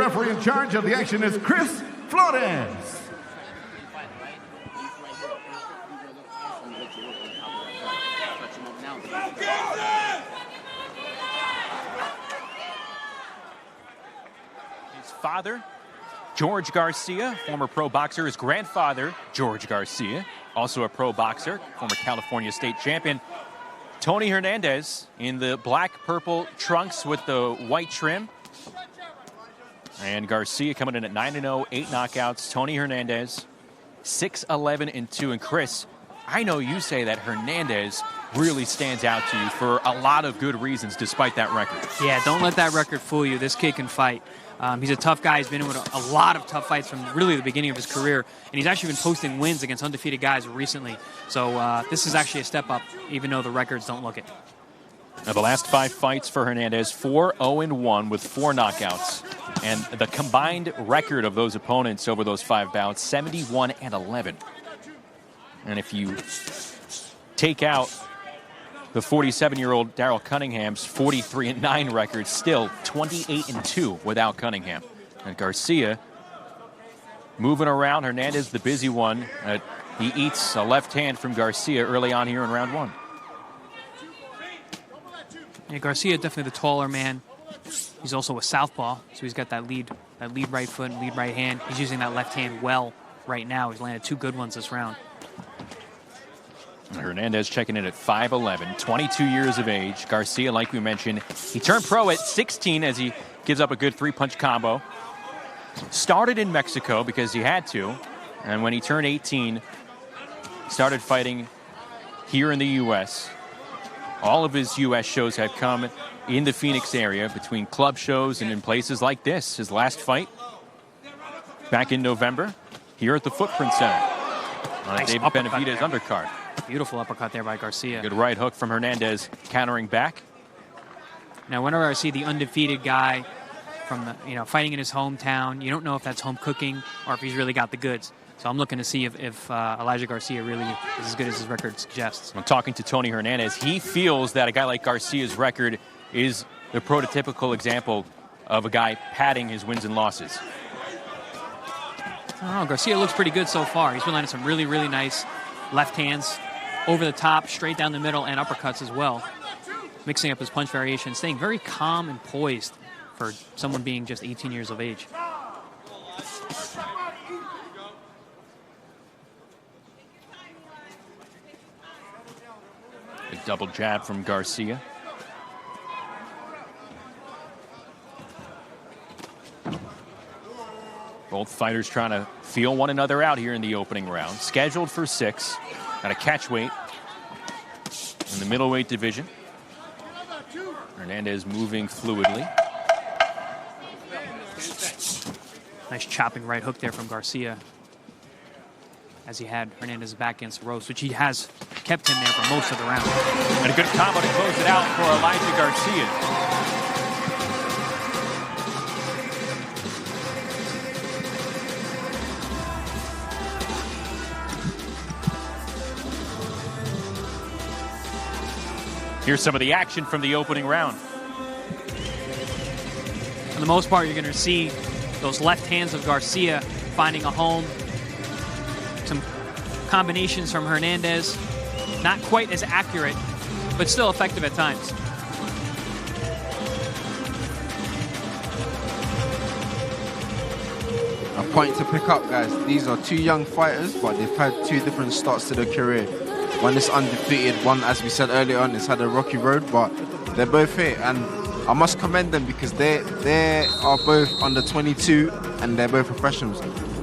referee in charge of the action is Chris Flores. His father, George Garcia, former pro boxer. His grandfather, George Garcia, also a pro boxer, former California state champion. Tony Hernandez in the black-purple trunks with the white trim. And Garcia coming in at 9-0, 8 knockouts. Tony Hernandez, 6-11-2. And Chris, I know you say that Hernandez really stands out to you for a lot of good reasons despite that record. Yeah, don't let that record fool you. This kid can fight. He's a tough guy. He's been in with a lot of tough fights from really the beginning of his career. And he's actually been posting wins against undefeated guys recently. So this is actually a step up, even though the records don't look it. Now, the last 5 fights for Hernandez, 4-0-1 with 4 knockouts. And the combined record of those opponents over those 5 bouts, 71-11. And if you take out the 47-year-old Darrell Cunningham's 43-9 record, still 28-2 without Cunningham. And Garcia moving around. Hernandez, the busy one. He eats a left hand from Garcia early on here in round 1. Yeah, Garcia definitely the taller man. He's also a southpaw, so he's got that lead right foot and lead right hand. He's using that left hand well right now. He's landed 2 good ones this round. Hernandez checking in at 5'11", 22 years of age. Garcia, like we mentioned, he turned pro at 16 as he gives up a good 3-punch combo. Started in Mexico because he had to, and when he turned 18, started fighting here in the U.S. All of his U.S. shows have come in the Phoenix area between club shows and in places like this. His last fight back in November here at the Footprint Center on Nice David Benavidez undercard. Beautiful uppercut there by Garcia. Good right hook from Hernandez, countering back. Now, whenever I see the undefeated guy from the, fighting in his hometown, you don't know if that's home cooking or if he's really got the goods. So I'm looking to see if Elijah Garcia really is as good as his record suggests. I'm talking to Tony Hernandez. He feels that a guy like Garcia's record is the prototypical example of a guy padding his wins and losses. I don't know. Garcia looks pretty good so far. He's been landing some really, really nice left hands over the top, straight down the middle, and uppercuts as well. Mixing up his punch variation, staying very calm and poised for someone being just 18 years of age. A double jab from Garcia. Both fighters trying to feel one another out here in the opening round. Scheduled for 6 at a catch weight in the middleweight division. Hernandez moving fluidly. Nice chopping right hook there from Garcia as he had Hernandez back against the ropes, which he has kept him there for most of the round. And a good combo to close it out for Elijah Garcia. Here's some of the action from the opening round. For the most part, you're going to see those left hands of Garcia finding a home. Some combinations from Hernandez. Not quite as accurate, but still effective at times. A point to pick up, guys. These are 2 young fighters, but they've had 2 different starts to their career. One is undefeated, one, as we said earlier on, has had a rocky road, but they're both here. And I must commend them because they are both under 22 and they're both professionals.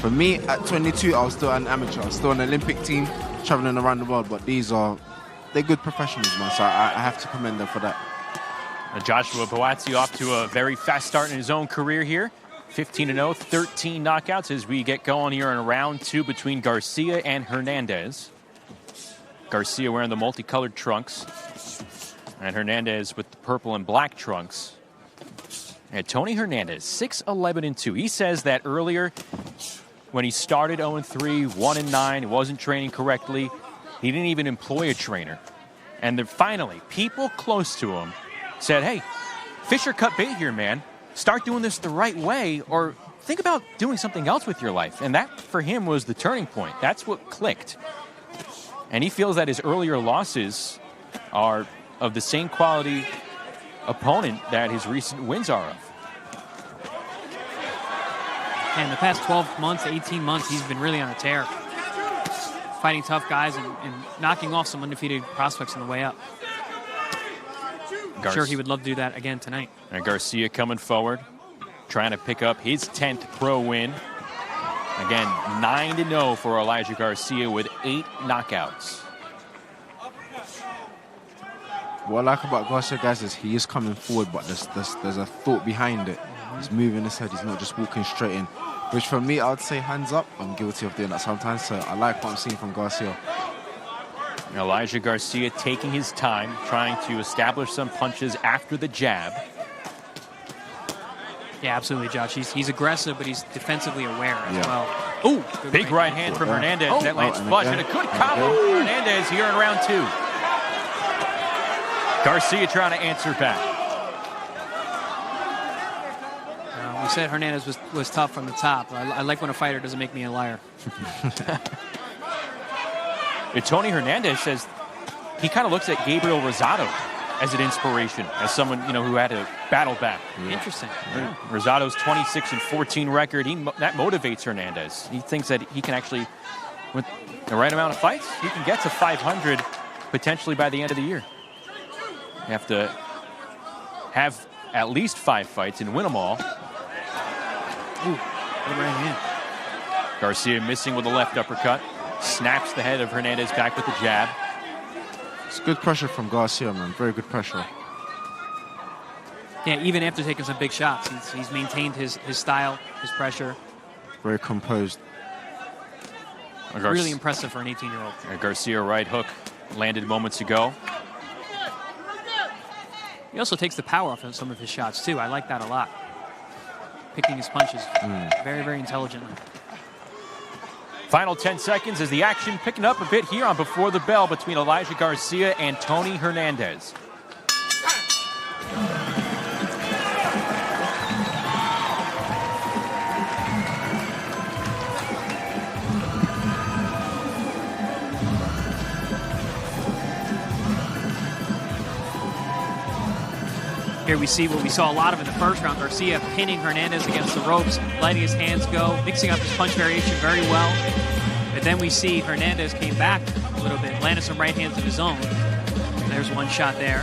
For me, at 22, I was still an amateur. I was still an Olympic team traveling around the world, but they're good professionals, man. So I have to commend them for that. Joshua Boazzi off to a very fast start in his own career here. 15-0, 13 knockouts as we get going here in round 2 between Garcia and Hernandez. Garcia wearing the multicolored trunks, and Hernandez with the purple and black trunks. And Tony Hernandez, 6-11-2. He says that earlier when he started 0-3, 1-9, he wasn't training correctly. He didn't even employ a trainer. And then finally, people close to him said, hey, fish or cut bait here, man. start doing this the right way or think about doing something else with your life. And that, for him, was the turning point. That's what clicked. And he feels that his earlier losses are of the same quality opponent that his recent wins are of. And the past 12 months, 18 months, he's been really on a tear. Fighting tough guys and knocking off some undefeated prospects on the way up. I'm sure he would love to do that again tonight. And Garcia coming forward, trying to pick up his 10th pro win. Again, 9-0 for Elijah Garcia with 8 knockouts. What I like about Garcia, guys, is he is coming forward, but there's a thought behind it. He's moving his head. He's not just walking straight in. Which for me, I would say hands up. I'm guilty of doing that sometimes, so I like what I'm seeing from Garcia. Elijah Garcia taking his time, trying to establish some punches after the jab. Yeah, absolutely, Josh. He's aggressive, but he's defensively aware as well. Oh, big right hand from Hernandez. That lands flush, and a good combo from Hernandez here in round 2. Garcia trying to answer back. We said Hernandez was tough from the top. I like when a fighter doesn't make me a liar. Tony Hernandez says he kind of looks at Gabriel Rosado as an inspiration, as someone who had to battle back. Interesting. Yeah. Rosado's 26-14 record, that motivates Hernandez. He thinks that he can actually, with the right amount of fights, he can get to 500 potentially by the end of the year. You have to have at least 5 fights and win them all. Ooh, good right hand. Garcia missing with a left uppercut. Snaps the head of Hernandez back with the jab. It's good pressure from Garcia, man. Very good pressure. Yeah, even after taking some big shots, he's maintained his style, his pressure. Very composed. Really impressive for an 18-year-old. Garcia right hook landed moments ago. He also takes the power off of some of his shots, too. I like that a lot. Picking his punches very, very intelligently. Final 10 seconds as the action picking up a bit here on Before the Bell between Elijah Garcia and Tony Hernandez. Here we see what we saw a lot of in the first round. Garcia pinning Hernandez against the ropes, letting his hands go, mixing up his punch variation very well. But then we see Hernandez came back a little bit, landed some right hands of his own. There's one shot there.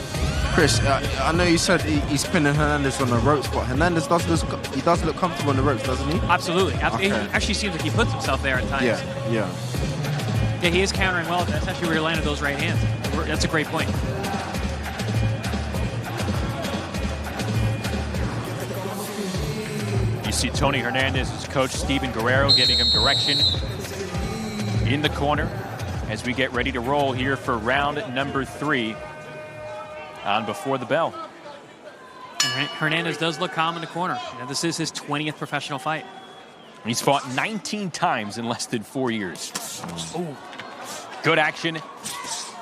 Chris, I know you said he's pinning Hernandez on the ropes, but Hernandez does look comfortable on the ropes, doesn't he? Absolutely. Okay. It actually seems like he puts himself there at times. Yeah. Yeah, he is countering well. That's actually where he landed those right hands. That's a great point. You see Tony Hernandez's coach, Steven Guerrero, giving him direction in the corner as we get ready to roll here for round number 3 on Before the Bell. And Hernandez does look calm in the corner. This is his 20th professional fight. He's fought 19 times in less than 4 years. Ooh. Good action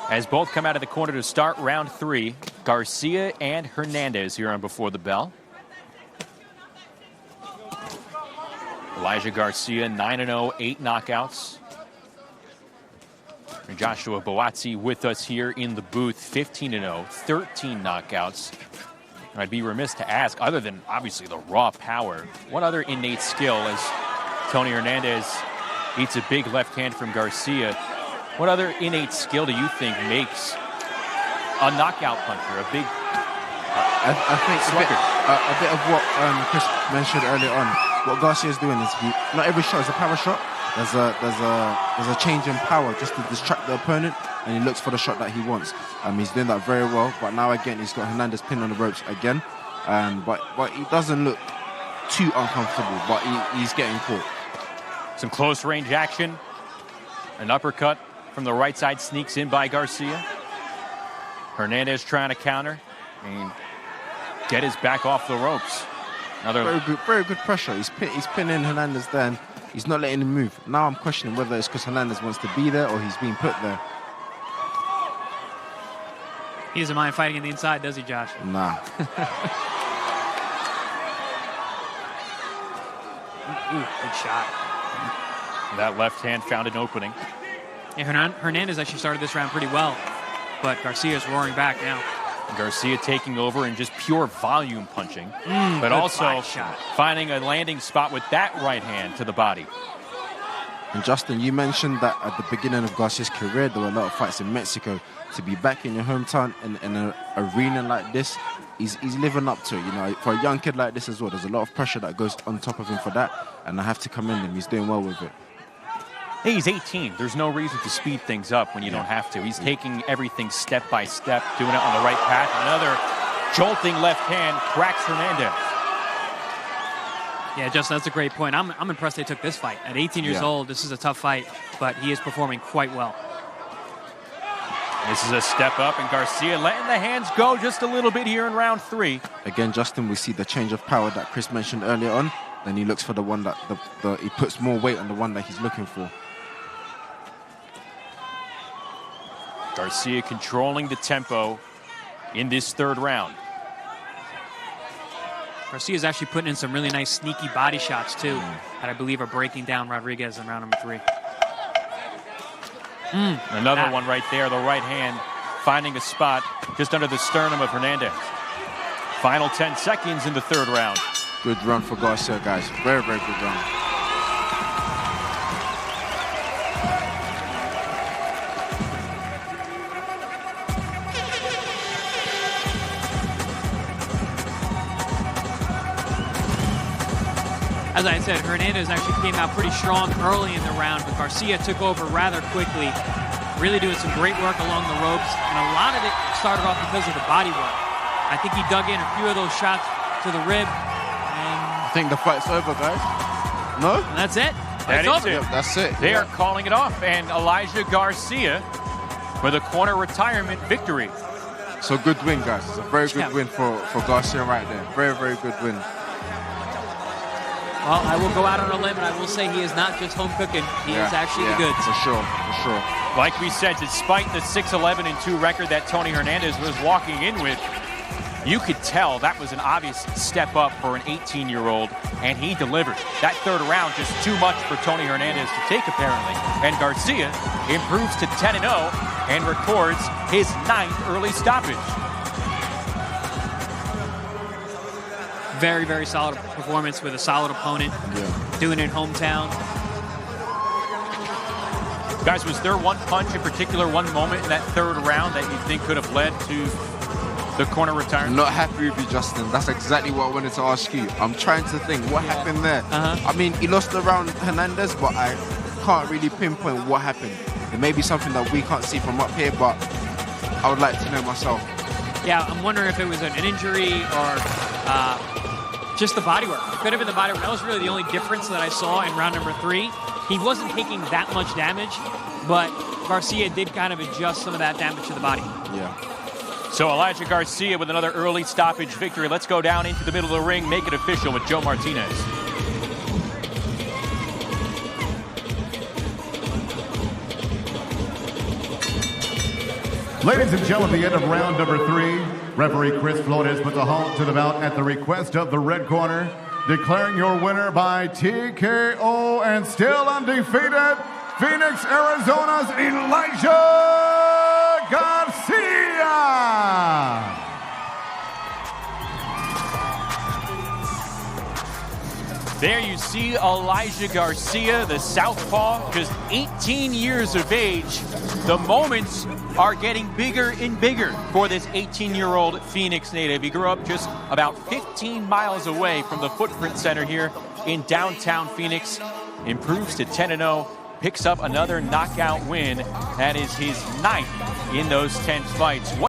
as both come out of the corner to start round 3. Garcia and Hernandez here on Before the Bell. Elijah Garcia, 9-0, 8 knockouts. And Joshua Boazzi with us here in the booth, 15-0, 13 knockouts. And I'd be remiss to ask, other than obviously the raw power, what other innate skill, as Tony Hernandez eats a big left hand from Garcia, what other innate skill do you think makes a knockout puncher, a big I think a bit of what Chris mentioned earlier on. What Garcia is doing is not every shot is a power shot. There's a change in power just to distract the opponent, and he looks for the shot that he wants. He's doing that very well. But now again, he's got Hernandez pinned on the ropes again. But he doesn't look too uncomfortable. But he's getting caught. Some close range action. An uppercut from the right side sneaks in by Garcia. Hernandez trying to counter and get his back off the ropes. Very good pressure. He's pinning Hernandez there, and he's not letting him move. Now I'm questioning whether it's because Hernandez wants to be there or he's being put there. He doesn't mind fighting in the inside, does he, Josh? Nah. Ooh, good shot. That left hand found an opening. Yeah, Hernandez actually started this round pretty well, but Garcia's roaring back now. Garcia taking over and just pure volume punching, but also finding a landing spot with that right hand to the body. And Justin, you mentioned that at the beginning of Garcia's career, there were a lot of fights in Mexico. To be back in your hometown in an arena like this, he's living up to it. You know, for a young kid like this as well, there's a lot of pressure that goes on top of him for that, and I have to commend him. He's doing well with it. Hey, he's 18. There's no reason to speed things up when you don't have to. He's taking everything step by step, doing it on the right path. Another jolting left hand cracks Hernandez. Yeah, Justin, that's a great point. I'm impressed they took this fight. At 18 years old, this is a tough fight, but he is performing quite well. This is a step up, and Garcia letting the hands go just a little bit here in round 3. Again, Justin, we see the change of power that Chris mentioned earlier on. Then he looks for the one that he puts more weight on the one that he's looking for. Garcia controlling the tempo in this 3rd round. Garcia's actually putting in some really nice sneaky body shots, too, that I believe are breaking down Rodriguez in round number 3. Another one right there, the right hand finding a spot just under the sternum of Hernandez. Final 10 seconds in the 3rd round. Good run for Garcia, guys. Very, very good run. As I said, Hernandez actually came out pretty strong early in the round, but Garcia took over rather quickly, really doing some great work along the ropes, and a lot of it started off because of the body work. I think he dug in a few of those shots to the rib, and I think the fight's over, guys. No? and that's it. That It's is over. it. Yep, that's it. They are calling it off, and Elijah Garcia with a corner retirement victory. So good win, guys. It's a very good win for Garcia right there. Very, very good win. Well, I will go out on a limb, and I will say he is not just home cooking. He is actually the goods. For sure, for sure. Like we said, despite the 6-11-2 record that Tony Hernandez was walking in with, you could tell that was an obvious step up for an 18-year-old, and he delivered. That 3rd round, just too much for Tony Hernandez to take, apparently. And Garcia improves to 10-0 and records his 9th early stoppage. Very, very solid performance with a solid opponent. Doing it in hometown. Guys, was there one punch in particular, one moment in that 3rd round that you think could have led to the corner retirement? Not happy with you, Justin. That's exactly what I wanted to ask you. I'm trying to think what happened there. I mean, he lost around Hernandez, but I can't really pinpoint what happened. It may be something that we can't see from up here, but I would like to know myself. Yeah, I'm wondering if it was an injury or just the body work. It could have been the body work. That was really the only difference that I saw in round number 3. He wasn't taking that much damage, but Garcia did kind of adjust some of that damage to the body. Yeah. So Elijah Garcia with another early stoppage victory. Let's go down into the middle of the ring, make it official with Joe Martinez. Ladies and gentlemen, the end of round number 3. Referee Chris Flores puts a halt to the bout at the request of the red corner, declaring your winner by TKO and still undefeated, Phoenix, Arizona's Elijah Garcia. There you see Elijah Garcia, the Southpaw, just 18 years of age. The moments are getting bigger and bigger for this 18-year-old Phoenix native. He grew up just about 15 miles away from the Footprint Center here in downtown Phoenix. Improves to 10-0, picks up another knockout win. That is his 9th in those 10 fights.